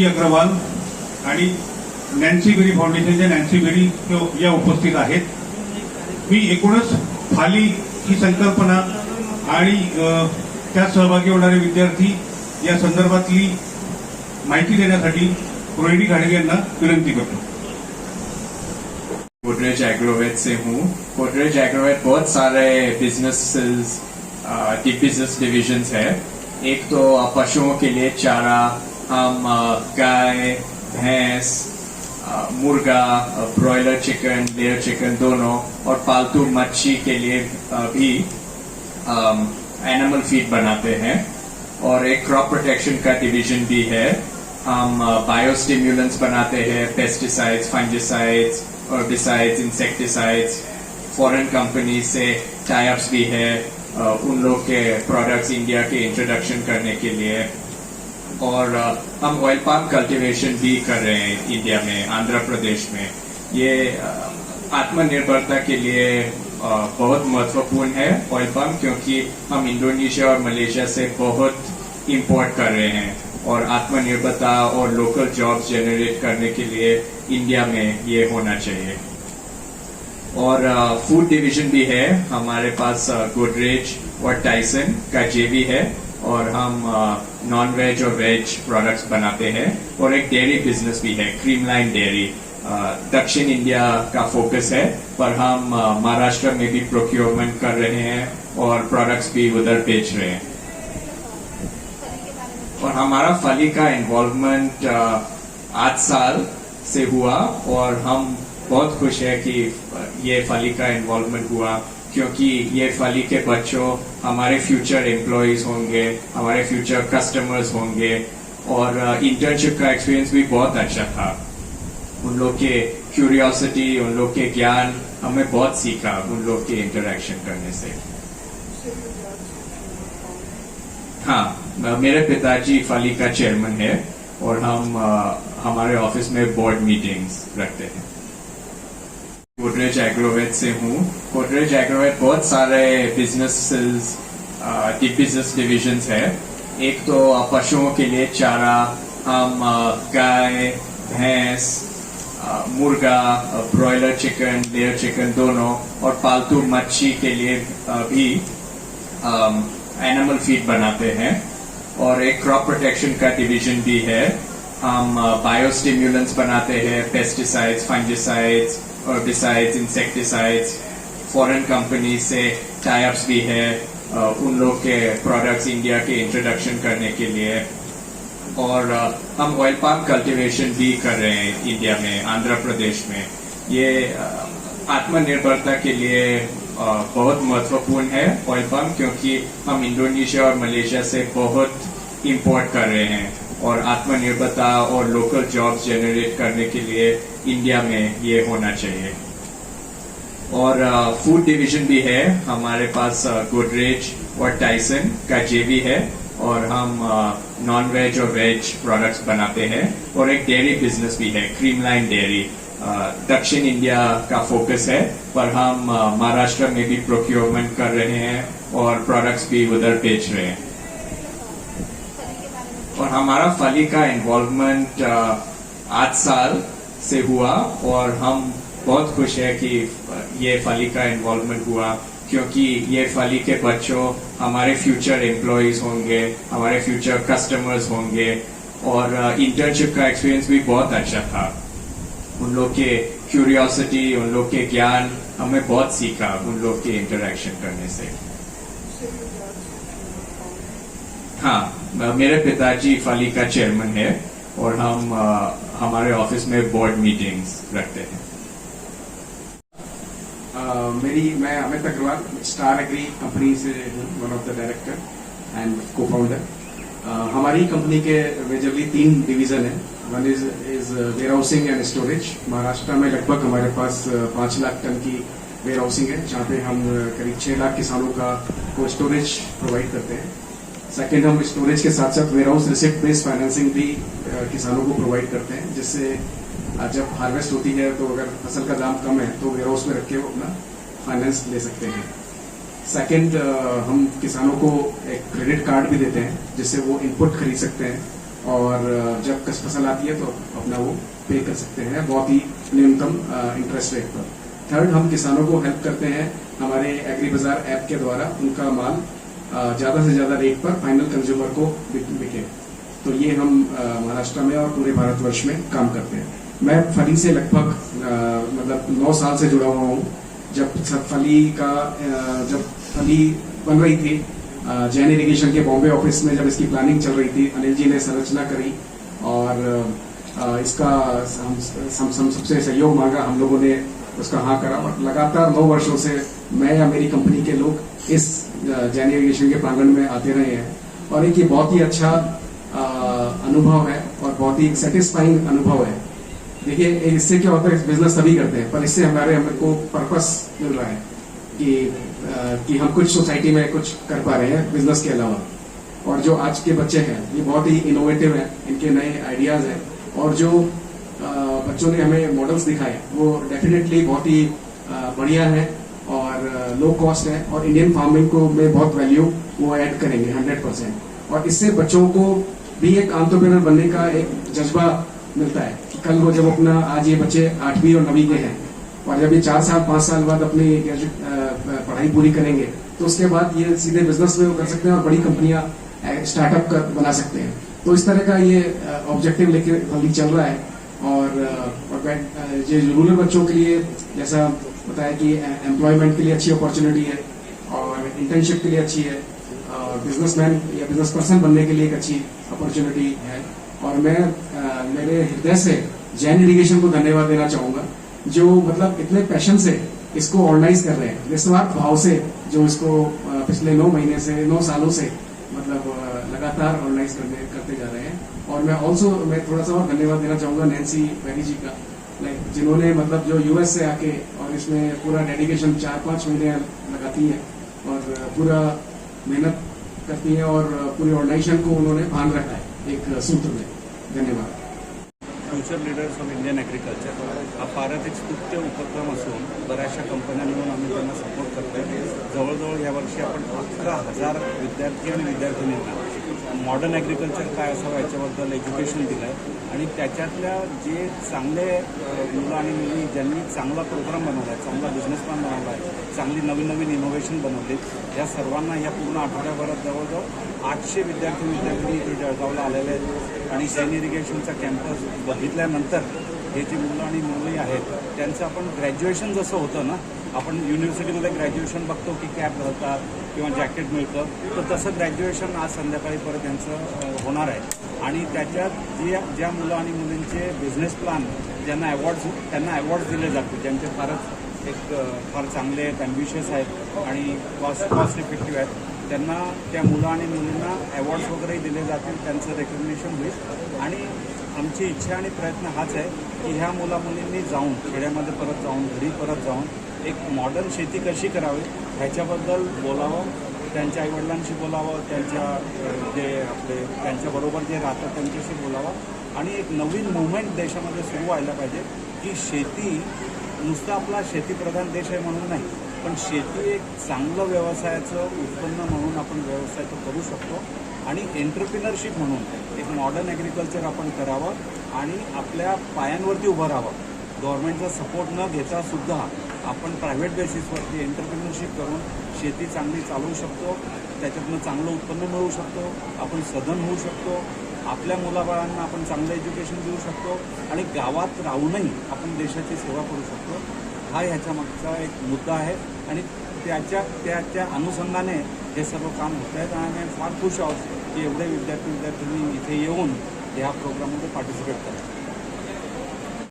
पिनाकी अग्रवाल आणि Nancy berry फाउंडेशनच्या Nancy berry या उपस्थित आहेत. मी एकूणच फाली ही संकल्पना आणि त्यात सहभागी होणारे विद्यार्थी या संदर्भातली माहिती देण्यासाठी रोहिणी घाडगे यांना विनंती करतो. गोदरेज एग्रोवेट से हूँ. गोदरेज एग्रोवेट बहुत सारे बिजनेसेस बिजनेस डिविजन्स है. एक तो पशुओं के लिए चारा, हम गाय, भैंस, मुर्गा, ब्रॉयलर चिकन, लेयर चिकन दोनों, और पालतू मच्छी के लिए भी एनिमल फीड बनाते हैं. और एक क्रॉप प्रोटेक्शन का डिवीजन भी है. हम बायोस्टिम्युलेंट्स बनाते हैं, pesticides, fungicides, herbicides, insecticides. Foreign company से टाई अप्स भी है उन लोग के प्रोडक्ट्स इंडिया के इंट्रोडक्शन करने के लिए. और हम ऑयल पाम कल्टीवेशन भी कर रहे हैं इंडिया में, आंध्र प्रदेश में. ये आत्मनिर्भरता के लिए बहुत महत्वपूर्ण है ऑयल पाम, क्योंकि हम इंडोनेशिया और मलेशिया से बहुत इंपोर्ट कर रहे हैं. और आत्मनिर्भरता और लोकल जॉब्स जनरेट करने के लिए इंडिया में ये होना चाहिए. और फूड डिवीजन भी है हमारे पास. गोदरेज और टाइसन का जेवी है, और हम नॉन वेज और वेज प्रोडक्ट्स बनाते हैं. और एक डेयरी बिजनेस भी है, क्रीमलाइन डेयरी. दक्षिण इंडिया का फोकस है, पर हम महाराष्ट्र में भी प्रोक्योरमेंट कर रहे हैं और प्रोडक्ट्स भी उधर बेच रहे हैं. और हमारा फली का इन्वॉल्वमेंट 8 साल से हुआ, और हम बहुत खुश है कि ये फली का इन्वॉल्वमेंट हुआ, क्योंकि ये फली के बच्चों हमारे फ्यूचर एम्प्लॉयज होंगे, हमारे फ्यूचर कस्टमर्स होंगे. और इंटर्नशिप का एक्सपीरियंस भी बहुत अच्छा था. उन लोग के क्यूरियोसिटी, उन लोग के ज्ञान, हमें बहुत सीखा उन लोग के इंटरेक्शन करने से. हाँ, मेरे पिताजी फली का चेयरमैन है, और हम हमारे ऑफिस में बोर्ड मीटिंग्स रखते हैं. गोदरेज एग्रोवेट से हूँ. गोदरेज एग्रोवेट बहुत सारे बिजनेसेस बिजनेस डिविजन्स है. एक तो पशुओं के लिए चारा, हम गाय, भैंस, मुर्गा, ब्रॉयलर चिकन, लेयर चिकन दोनों, और पालतू मच्छी के लिए भी एनिमल फीड बनाते हैं. और एक क्रॉप प्रोटेक्शन का डिवीजन भी है. हम बायोस्टिम्युलेंट्स बनाते हैं, pesticides, fungicides, herbicides, insecticides. Foreign company से टाई अप्स भी है उन लोग के प्रोडक्ट्स इंडिया के इंट्रोडक्शन करने के लिए. और हम ऑयल पाम कल्टीवेशन भी कर रहे हैं इंडिया में, आंध्र प्रदेश में. ये आत्मनिर्भरता के लिए बहुत महत्वपूर्ण है ऑयल पाम, क्योंकि हम इंडोनेशिया और मलेशिया से बहुत इंपोर्ट कर रहे हैं. और आत्मनिर्भरता और लोकल जॉब्स जनरेट करने के लिए इंडिया में ये होना चाहिए. और फूड डिवीजन भी है हमारे पास. गोदरेज और टाइसन का जेवी है, और हम नॉन वेज और वेज प्रोडक्ट्स बनाते हैं. और एक डेयरी बिजनेस भी है, क्रीमलाइन डेयरी. दक्षिण इंडिया का फोकस है, पर हम महाराष्ट्र में भी प्रोक्योरमेंट कर रहे हैं और प्रोडक्ट्स भी उधर बेच रहे हैं. और हमारा फली का इन्वॉल्वमेंट 8 साल से हुआ, और हम बहुत खुश है कि ये फली का इन्वॉल्वमेंट हुआ, क्योंकि ये फली के बच्चों हमारे फ्यूचर एम्प्लॉयज होंगे, हमारे फ्यूचर कस्टमर्स होंगे. और इंटर्नशिप का एक्सपीरियंस भी बहुत अच्छा था. उन लोग के क्यूरियोसिटी, उन लोग के ज्ञान, हमें बहुत सीखा उन लोग के इंटरेक्शन करने से. हाँ, मेरे पिताजी फली का चेयरमैन है, और हम हमारे ऑफिस में बोर्ड मीटिंग्स रखते हैं. मैं Amit Agarwal, star agri company से हूँ, one of the director and cofounder. हमारी कंपनी के मेजरली 3 डिवीजन है. One is warehousing and storage. Maharashtra में लगभग हमारे पास 5 लाख टन की वेयर हाउसिंग है, जहाँ पे हम करीब 6 लाख किसानों को स्टोरेज प्रोवाइड करते हैं. सेकेंड, हम स्टोरेज के साथ साथ warehouse receipt based financing भी किसानों को प्रोवाइड करते हैं, जिससे जब हार्वेस्ट होती है तो अगर फसल का दाम कम है तो वेयर हाउस में रख के वो अपना फाइनेंस ले सकते हैं. सेकंड, हम किसानों को एक क्रेडिट कार्ड भी देते हैं, जिससे वो इनपुट खरीद सकते हैं और जब फसल आती है तो अपना वो पे कर सकते हैं बहुत ही न्यूनतम इंटरेस्ट रेट पर। थर्ड, हम किसानों को हेल्प करते हैं हमारे एग्री बाजार ऐप के द्वारा, उनका माल ज्यादा से ज्यादा रेट पर फाइनल कंज्यूमर को बिके। तो ये हम महाराष्ट्र में और पूरे भारतवर्ष में काम करते हैं। मैं फली से लगभग मतलब 9 साल से जुड़ा हुआ हूँ। जब फली बन रही थी जैन इरिगेशन के बॉम्बे ऑफिस में, जब इसकी प्लानिंग चल रही थी, अनिल जी ने संरचना करी और इसका हम सबसे सहयोग मांगा, हम लोगों ने उसका हाँ करा और लगातार 9 वर्षों से मैं या मेरी कंपनी के लोग इस जैन इरिगेशन के प्रांगण में आते रहे हैं। और एक ये बहुत ही अच्छा अनुभव है और बहुत ही सेटिस्फाइंग अनुभव है। देखिए, इससे क्या होता है, बिजनेस सभी करते हैं, पर इससे हमको पर्पस मिल रहा है कि हम कुछ सोसाइटी में कुछ कर पा रहे हैं बिजनेस के अलावा। और जो आज के बच्चे हैं ये बहुत ही इनोवेटिव हैं, इनके नए आइडियाज हैं और जो बच्चों ने हमें मॉडल्स दिखाए वो डेफिनेटली बहुत ही बढ़िया है और लो कॉस्ट है और इंडियन फार्मिंग को में बहुत वैल्यू वो ऐड करेंगे 100%। और इससे बच्चों को भी एक एंटरप्रेन्योर बनने का एक जज्बा मिलता है कि कल वो जब अपना, आज ये बच्चे 8वीं और 9वीं के हैं और जब ये 4 साल 5 साल बाद अपनी पढ़ाई पूरी करेंगे तो उसके बाद ये सीधे बिजनेस में कर सकते हैं और बड़ी कंपनियां स्टार्टअप बना सकते हैं। तो इस तरह का ये ऑब्जेक्टिव लेके फली चल रहा है। और जो रूरल बच्चों के लिए जैसा बताया कि एम्प्लॉयमेंट के लिए अच्छी अपॉर्चुनिटी है और इंटर्नशिप के लिए अच्छी है और बिजनेसमैन या बिजनेस पर्सन बनने के लिए एक अच्छी अपॉर्चुनिटी है। और मैं मेरे हृदय से जैन इरिगेशन को धन्यवाद देना चाहूंगा, जो मतलब इतने पैशन से इसको ऑर्गेनाइज कर रहे हैं, निस्वार्थ भाव से, जो इसको पिछले 9 सालों से मतलब लगातार ऑर्गेनाइज करते जा रहे हैं। और मैं थोड़ा सा और धन्यवाद देना चाहूंगा नैन्सी बेरी जी का, जिन्होंने मतलब जो यूएस से आके और इसमें पूरा डेडिकेशन 4-5 महीने लगाती है और पूरा मेहनत करती है और पूरी ऑर्गेनाइजेशन को उन्होंने बांध रखा है एक सूत्र में। धन्यवाद। Future leaders of Indian agriculture हा फारच एक स्तुत्य उपक्रम असून बऱ्याचशा कंपन्या मिळून आम्ही त्यांना सपोर्ट करतोय। जवळजवळ यावर्षी आपण 11,000 विद्यार्थी आणि विद्यार्थिनींना मॉडर्न ॲग्रिकल्चर काय असावं याच्याबद्दल एज्युकेशन दिलं आहे आणि त्याच्यातल्या जे चांगले मुलं आणि मुली ज्यांनी चांगला प्रोग्राम बनवला आहे, चांगला बिझनेस प्लॅन बनवला आहे, चांगली नवीन इनोव्हेशन बनवली, या सर्वांना या पूर्ण आठवड्याभरात जवळजवळ 800 विद्यार्थी इथे जळगावला आलेले आहेत आणि जैन इरिगेशनचा कॅम्पस बघितल्यानंतर हे जी मुलं आणि मुली आहेत त्यांचं आपण ग्रॅज्युएशन जसं होतं ना, आपण युनिव्हर्सिटीमध्ये ग्रॅज्युएशन बघतो की कॅप घालतात किंवा जॅकेट मिळतं, तर तसं ग्रॅज्युएशन आज संध्याकाळी परत यांचं होणार आहे। आणि त्याच्यात ज्या मुलं आणि मुलींचे बिझनेस प्लॅन ज्यांना त्यांना अवॉर्ड्स दिले जातील, ज्यांचे फार चांगले आहेत, ॲम्बिशियस आहेत आणि कॉस्ट इफेक्टिव्ह आहेत, त्यांना त्या मुलं आणि मुलींना अवॉर्ड्स वगैरे दिले जातील, त्यांचं रेकग्निशन होईल। आणि आमची इच्छा आणि प्रयत्न हाच आहे की ह्या मुलामुलींनी जाऊन खेड्यामध्ये परत जाऊन घरी परत जाऊन एक मॉडर्न शेती कशी करावी ह्याच्याबद्दल बोलावं, त्यांच्या आईवडिलांशी बोलावं, त्यांच्याबरोबर जे राहतात त्यांच्याशी बोलावं आणि एक नवीन मुवमेंट देशामध्ये सुरू व्हायला पाहिजे की शेती नुसतं आपला शेतीप्रधान देश आहे म्हणून नाही, पण शेती एक चांगलं व्यवसायाचं उत्पन्न म्हणून आपण व्यवसाय तो करू शकतो आणि एंटरप्रिनरशिप म्हणून एक मॉडर्न ॲग्रिकल्चर आपण करावं आणि आपल्या पायांवरती उभं राहावं। गव्हर्नमेंटचा सपोर्ट न घेता सुद्धा आपण प्रायव्हेट बेसिसवरती एंटरप्रिनरशिप करून शेती चांगली चालवू शकतो, त्याच्यातनं चांगलं उत्पन्न मिळवू शकतो, आपण सधन होऊ शकतो, आपल्या मुलाबाळांना आपण चांगलं एज्युकेशन देऊ शकतो आणि गावात राहूनही आपण देशाची सेवा करू शकतो। हा ह्याच्या मागचा एक मुद्दा आहे आणि त्याच्या अनुषंगाने हे सर्व काम होत आहेत आणि आम्ही फार खुश आहोत की एवढे विद्यार्थी विद्यार्थिनी इथे येऊन ह्या प्रोग्राममध्ये पार्टिसिपेट करतात।